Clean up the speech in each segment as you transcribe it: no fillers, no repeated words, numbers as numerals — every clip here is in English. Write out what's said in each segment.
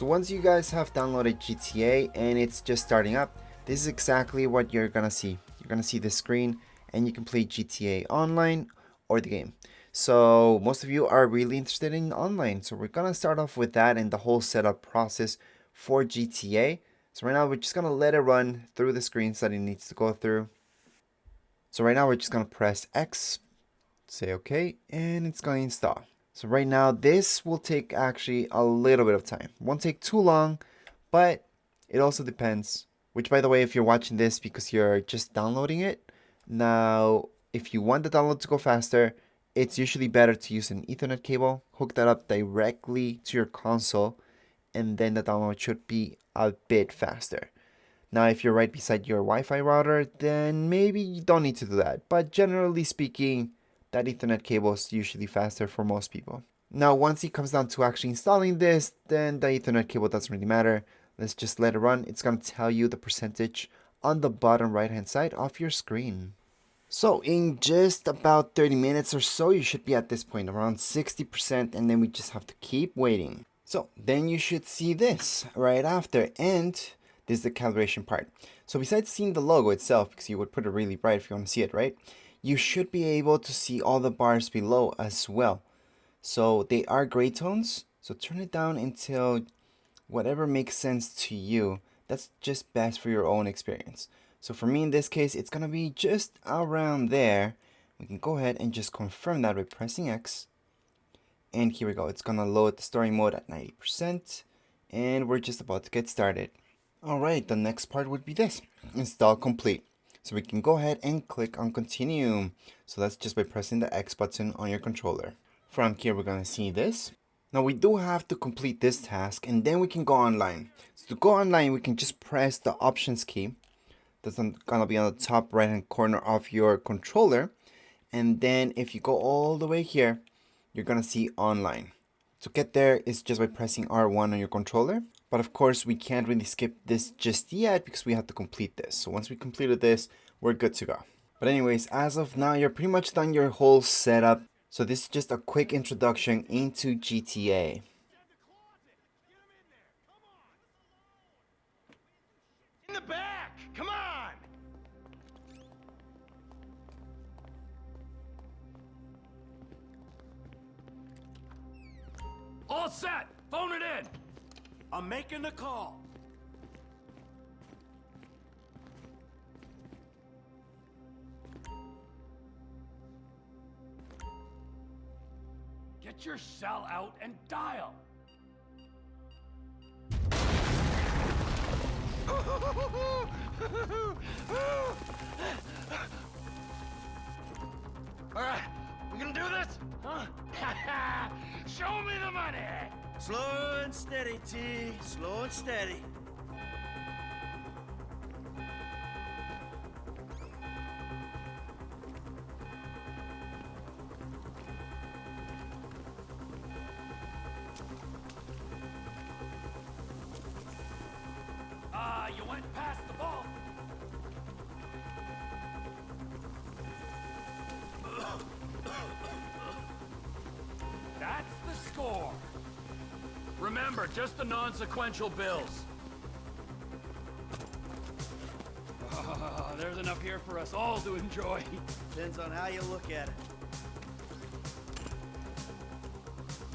So once you guys have downloaded GTA and it's just starting up, this is exactly what you're gonna see. You're gonna see this screen and you can play GTA online or the game. So most of you are really interested in online. So we're gonna start off with that and the whole setup process for GTA. So right now we're just gonna let it run through the screens that it needs to go through. So right now we're just gonna press X, say OK, and it's gonna install. So right now this will take actually a little bit of time. Won't take too long, but it also depends. Which, by the way, if you're watching this because you're just downloading it, now if you want the download to go faster, it's usually better to use an Ethernet cable, hook that up directly to your console, and then the download should be a bit faster. Now, if you're right beside your Wi-Fi router, then maybe you don't need to do that. But generally speaking, that Ethernet cable is usually faster for most people. Now, once it comes down to actually installing this, then the Ethernet cable doesn't really matter. Let's just let it run. It's going to tell you the percentage on the bottom right hand side of your screen. So in just about 30 minutes or so, you should be at this point around 60%, and then we just have to keep waiting. So then you should see this right after, and this is the calibration part. So besides seeing the logo itself, because you would put it really bright if you want to see it, right? You should be able to see all the bars below as well. So they are gray tones, so turn it down until whatever makes sense to you. That's just best for your own experience. So for me in this case, it's gonna be just around there. We can go ahead and just confirm that by pressing X. And here we go, it's gonna load the story mode at 90%. And we're just about to get started. Alright, the next part would be this, install complete. So we can go ahead and click on continue. So that's just by pressing the X button on your controller. From here, we're gonna see this. Now we do have to complete this task and then we can go online. So to go online, we can just press the options key. That's gonna be on the top right hand corner of your controller. And then if you go all the way here, you're gonna see online. To get there is just by pressing R1 on your controller. But of course, we can't really skip this just yet because we have to complete this. So once we completed this, we're good to go. But anyways, as of now, you're pretty much done your whole setup. So this is just a quick introduction into GTA. In the back! Come on! All set! Phone it in! I'm making the call. Get your cell out and dial! Alright, we gonna do this? Huh? Show me the money! Slow and steady, T. Slow and steady. You went past the ball. That's the score. Remember, just the non-sequential bills. There's enough here for us all to enjoy. Depends on how you look at it.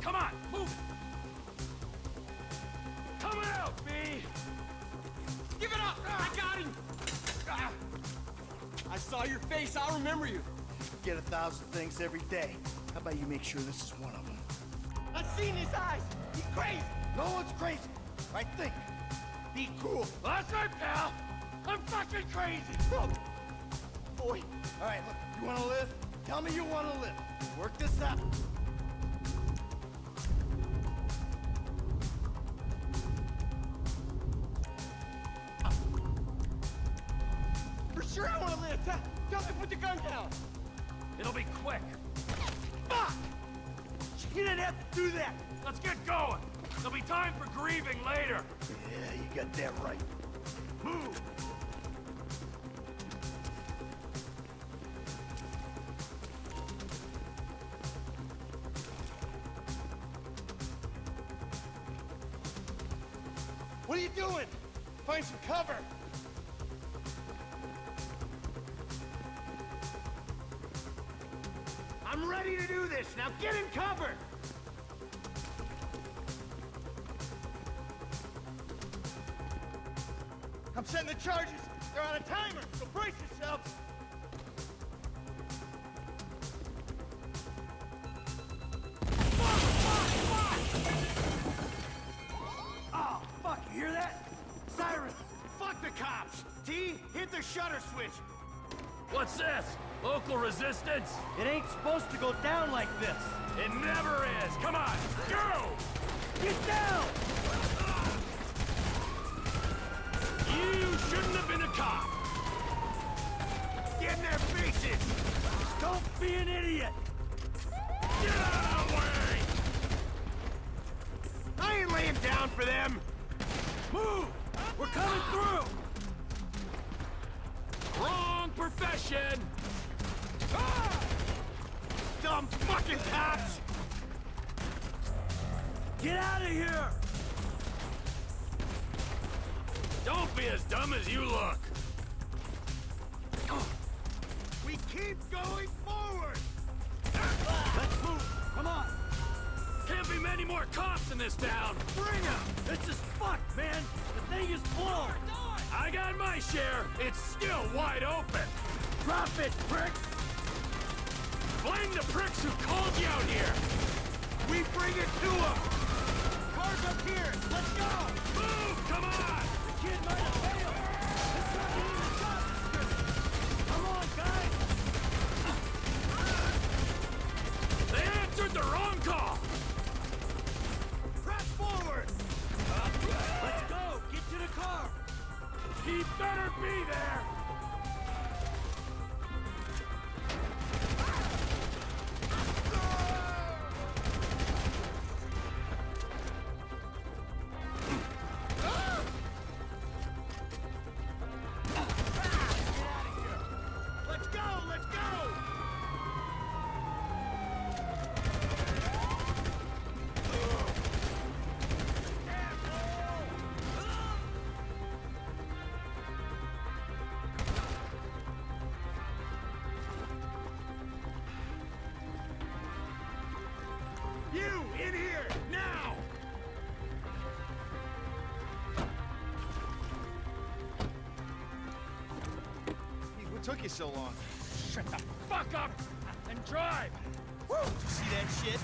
Come on, move it! Coming out, B! Give it up! I got him! I saw your face, I'll remember you. Get 1,000 things every day. How about you make sure this is one of them? I've seen his eyes! He's crazy! No one's crazy. I think. Be cool. That's right, pal! I'm fucking crazy! Boy, All right, look. You want to live? Tell me you want to live. Work this out. for sure I want to live! Tell me to put the gun down! It'll be quick. Fuck! You didn't have to do that! Let's get going! There'll be time for grieving later. Yeah, you got that right. Move. What are you doing? Find some cover. I'm ready to do this. Now get in cover. I'm setting the charges. They're on a timer, so brace yourselves. Oh, fuck, you hear that? Sirens! Fuck the cops! T, hit the shutter switch! What's this? Local resistance? It ain't supposed to go down like this! It never is! Come on, go! Get down! You shouldn't have been a cop! Get in their faces! Don't be an idiot! Get out of the way! I ain't laying down for them! Move! We're coming through! Wrong profession! Ah! Dumb fucking cops! Get out of here! Don't be as dumb as you look! We keep going forward! Let's move! Come on! Can't be many more cops in this town! Bring 'em! This is fucked, man! The thing is blown! I got my share! It's still wide open! Drop it, pricks! Blame the pricks who called you out here! We bring it to 'em! Cars up here! Let's go! Move! Come on! The kid might have failed! It's not even the job description! Come on, guys! They answered the wrong call! Press forward! Let's go! Get to the car! He better be there! Let's go! Let's go! You, in here, now! Hey, what took you so long? Shut the fuck up and drive! Woo! Did you see that shit?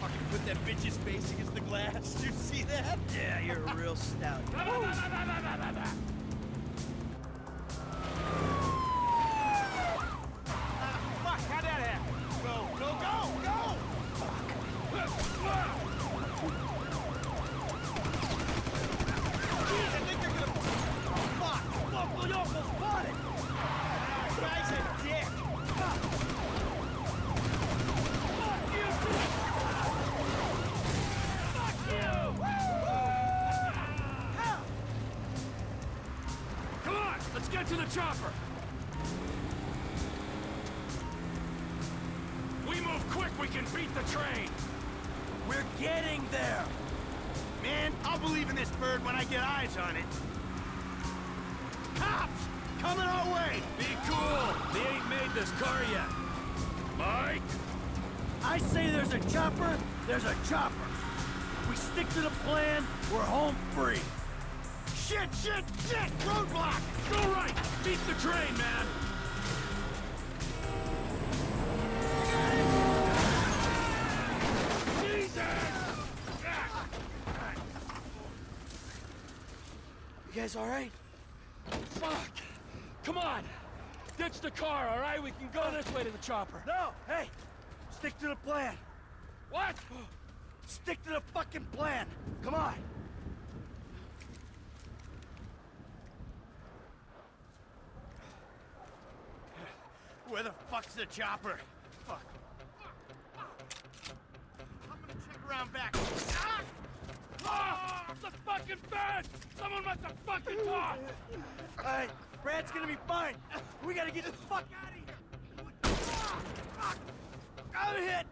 Fucking put that bitch's face against the glass. Did you see that? Yeah, you're a real stout. Fuck, how'd that happen? Go, go, go, go! Jeez, I think they're gonna... Oh, fuck! Local yokel spotted! Guy's a dick! Fuck you! Fuck you! Help! Come on, let's get to the chopper! We move quick, we can beat the train! We're getting there! Man, I'll believe in this bird when I get eyes on it. Cops! Coming our way! Be cool! They ain't made this car yet. Mike? I say there's a chopper, there's a chopper. We stick to the plan, we're home free. Shit, shit, shit! Roadblock! Go right! Beat the train, man! Jesus! You guys all right? Fuck! Come on! Ditch the car, all right? We can go this way to the chopper. No, hey! Stick to the plan. What? Stick to the fucking plan. Come on. Where the fuck's the chopper? Fuck. I'm gonna check around back. Ah! Ah! The fucking fence! Someone must have fucking talked! Alright, Brad's gonna be fine. We gotta get the fuck out of here. Ah! Fuck! I'm hit!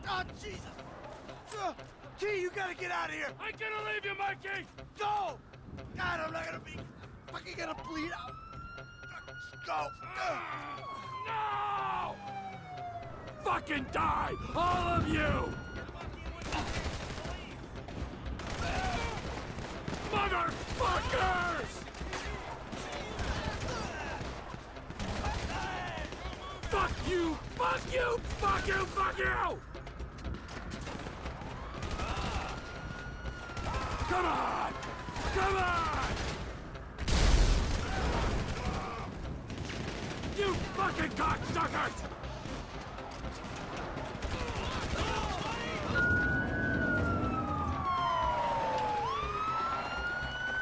Oh, Jesus! T, you gotta get out of here! I'm gonna leave you, Mikey! Go! God, I'm not gonna be fucking gonna bleed out. Let's go. No! Fucking die, all of you! Motherfuckers! Fuck you! Fuck you! Fuck you! Fuck you! Come on! Come on! You fucking cocksuckers!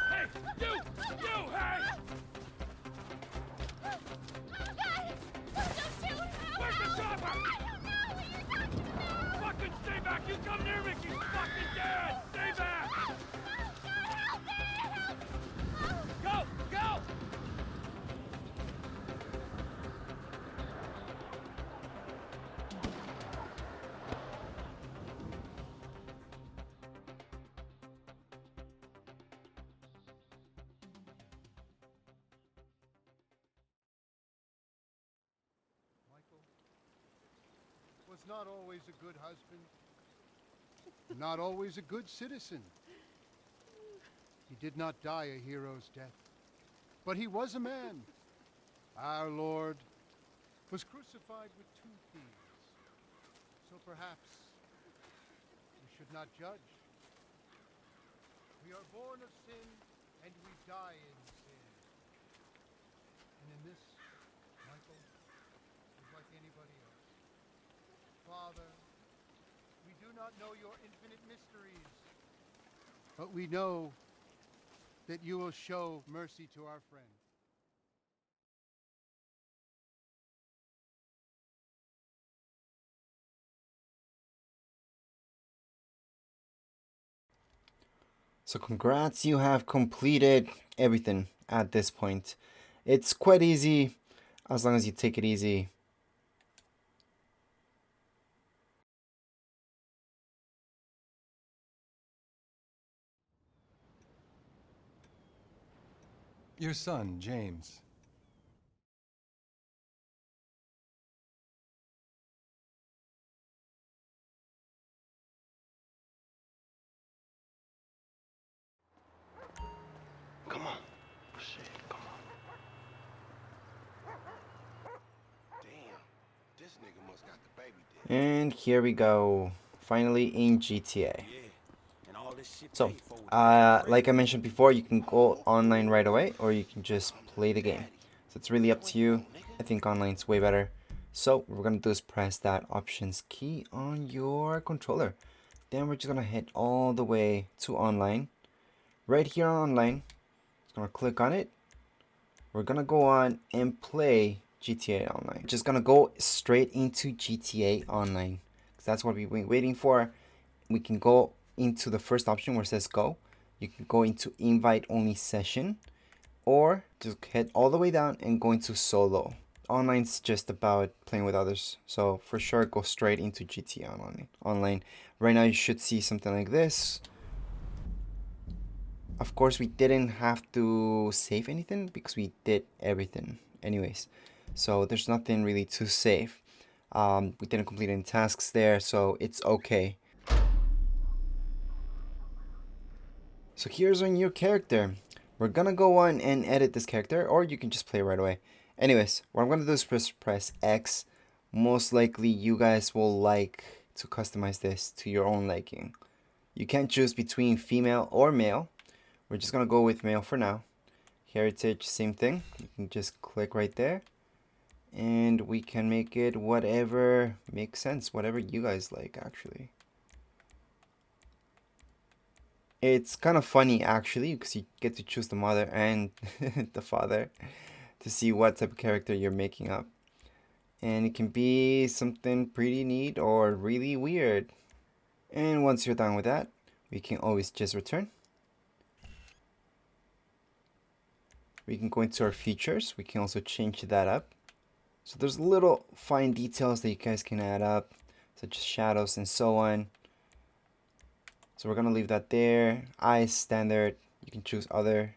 Hey, you, hey! Where's the chopper? Fucking stay back! You come near me, you fucking dead! Stay back! Go! Go! Michael was not always a good husband, not always a good citizen. He did not die a hero's death, but he was a man. Our Lord was crucified with 2 thieves, so perhaps we should not judge. We are born of sin, and we die in sin. And in this, Michael is like anybody else. Father, we do not know your infinite mysteries, but we know that you will show mercy to our friend. So congrats, you have completed everything at this point. It's quite easy as long as you take it easy. Your son, James. Come on. Shit, come on. Damn, this nigga must got the baby dead. And here we go. Finally in GTA. Yeah, and all this shit So, paid for with like I mentioned before, you can go online right away, or you can just play the game. So it's really up to you. I think online's way better. So what we're gonna do is press that options key on your controller. Then we're just gonna head all the way to online. Right here on online, just gonna click on it. We're gonna go on and play GTA Online. Just gonna go straight into GTA Online, because that's what we've been waiting for. We can go into the first option where it says go. You can go into invite only session, or just head all the way down and go into solo. Online's just about playing with others, so for sure go straight into GTA Online. Right now you should see something like this. Of course, we didn't have to save anything because we did everything anyways, so there's nothing really to save. We didn't complete any tasks there, so it's okay. So here's our new character. We're gonna go on and edit this character, or you can just play right away. Anyways, what I'm gonna do is press X. Most likely you guys will like to customize this to your own liking. You can't choose between female or male. We're just gonna go with male for now. Heritage, same thing. You can just click right there, and we can make it whatever makes sense, whatever you guys like actually. It's kind of funny actually, because you get to choose the mother and the father to see what type of character you're making up. And it can be something pretty neat or really weird. And once you're done with that, we can always just return. We can go into our features. We can also change that up. So there's little fine details that you guys can add up, such as shadows and so on. So we're gonna leave that there. Eyes standard. You You can choose other.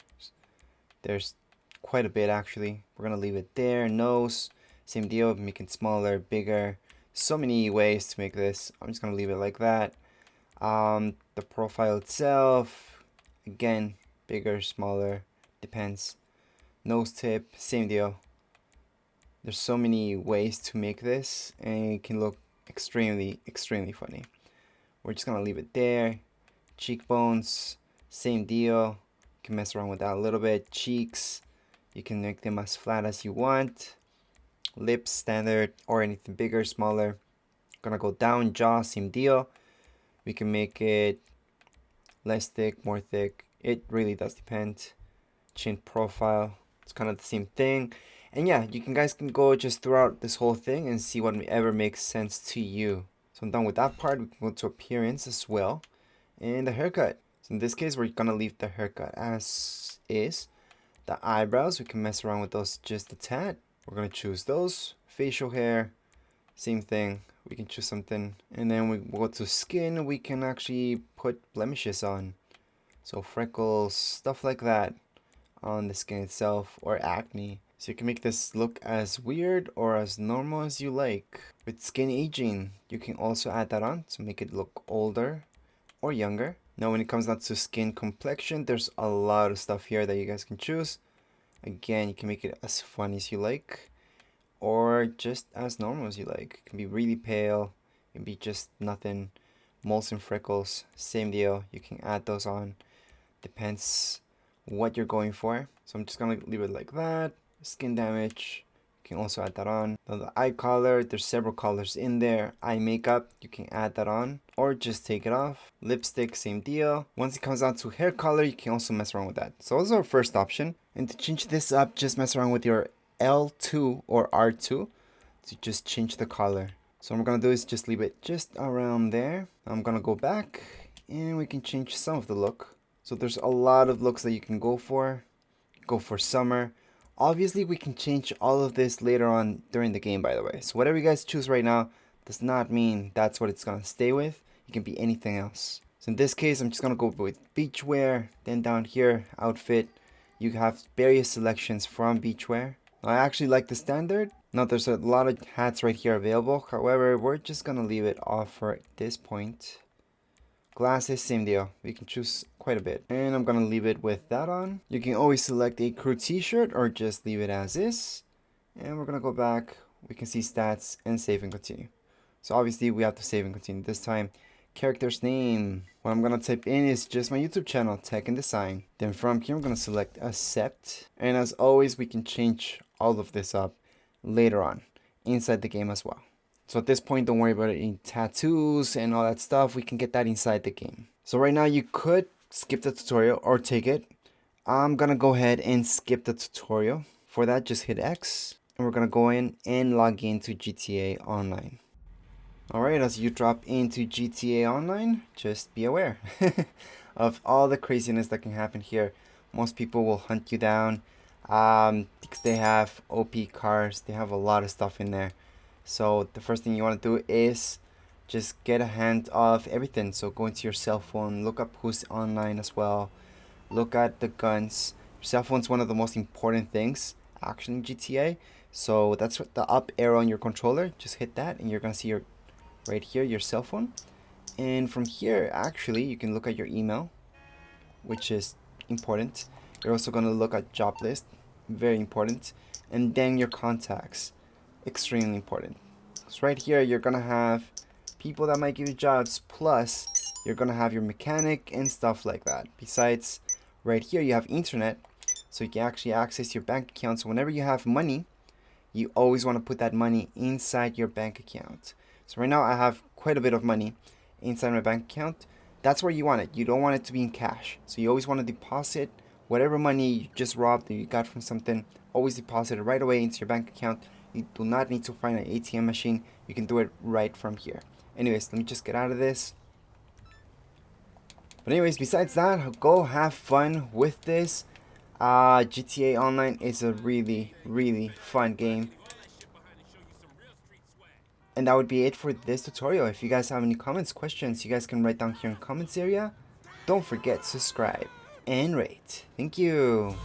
There's quite a bit actually. We're gonna leave it there. Nose, same deal, make it smaller, bigger. So many ways to make this. I'm just gonna leave it like that. The profile itself, again, bigger, smaller, depends. Nose tip, same deal. There's so many ways to make this, and it can look extremely funny. We're just gonna leave it there. Cheekbones, same deal. You can mess around with that a little bit. Cheeks, you can make them as flat as you want. Lips, standard, or anything bigger, smaller. Gonna go down. Jaw, same deal. We can make it less thick, more thick. It really does depend. Chin profile, it's kind of the same thing. And yeah, you guys can go just throughout this whole thing and see whatever makes sense to you. So I'm done with that part. We can go to appearance as well. And the haircut. So in this case, we're gonna leave the haircut as is. The eyebrows, we can mess around with those just a tad. We're gonna choose those. Facial hair, same thing. We can choose something. And then we go to skin. We can actually put blemishes on. So freckles, stuff like that on the skin itself, or acne. So you can make this look as weird or as normal as you like. With skin aging, you can also add that on to make it look older or younger. Now when it comes down to skin complexion, there's a lot of stuff here that you guys can choose. Again, you can make it as fun as you like, or just as normal as you like. It can be really pale, it can be just nothing. Moles and freckles, same deal. You can add those on. Depends what you're going for. So I'm just gonna leave it like that. Skin damage, you can also add that on. Now the eye color, there's several colors in there. Eye makeup, you can add that on or just take it off. Lipstick, same deal. Once it comes down to hair color, you can also mess around with that. So those are our first option. And to change this up, just mess around with your L2 or R2 to just change the color. So what I'm gonna do is just leave it just around there. I'm gonna go back and we can change some of the look. So there's a lot of looks that you can go for. Go for summer. Obviously, we can change all of this later on during the game, by the way. So whatever you guys choose right now does not mean that's what it's gonna stay with. It can be anything else. So in this case, I'm just gonna go with beachwear. Then down here, outfit. You have various selections from beachwear. I actually like the standard. Now there's a lot of hats right here available. However, we're just gonna leave it off for this point. Glasses, same deal. We can choose quite a bit. And I'm gonna leave it with that on. You can always select a crew t-shirt or just leave it as is. And we're gonna go back. We can see stats and save and continue. So obviously we have to save and continue this time. Character's name. What I'm gonna type in is just my YouTube channel, Tech and Design. Then from here I'm gonna select accept. And as always, we can change all of this up later on inside the game as well. So at this point, don't worry about any tattoos and all that stuff. We can get that inside the game. So right now you could skip the tutorial or take it. I'm gonna go ahead and skip the tutorial. For that, just hit X. And we're gonna go in and log into GTA Online. Alright, as you drop into GTA Online, just be aware of all the craziness that can happen here. Most people will hunt you down because they have OP cars. They have a lot of stuff in there. So the first thing you want to do is just get a hand of everything. So go into your cell phone, look up who's online as well, look at the guns. Your cell phone's one of the most important things actually in GTA. So that's what the up arrow on your controller, just hit that and you're gonna see your right here your cell phone. And from here actually you can look at your email, which is important. You're also gonna look at job list, very important, and then your contacts, extremely important. So right here you're gonna have people that might give you jobs, plus you're gonna have your mechanic and stuff like that. Besides, right here you have internet, so you can actually access your bank account. So whenever you have money, you always want to put that money inside your bank account. So right now I have quite a bit of money inside my bank account. That's where you want it. You don't want it to be in cash. So you always want to deposit whatever money you just robbed or you got from something, always deposit it right away into your bank account. You do not need to find an ATM machine. You can do it right from here. Anyways, let me just get out of this. But anyways, besides that, go have fun with this. GTA Online is a really, really fun game. And that would be it for this tutorial. If you guys have any comments, questions, you guys can write down here in the comments area. Don't forget, subscribe. and rate. Thank you.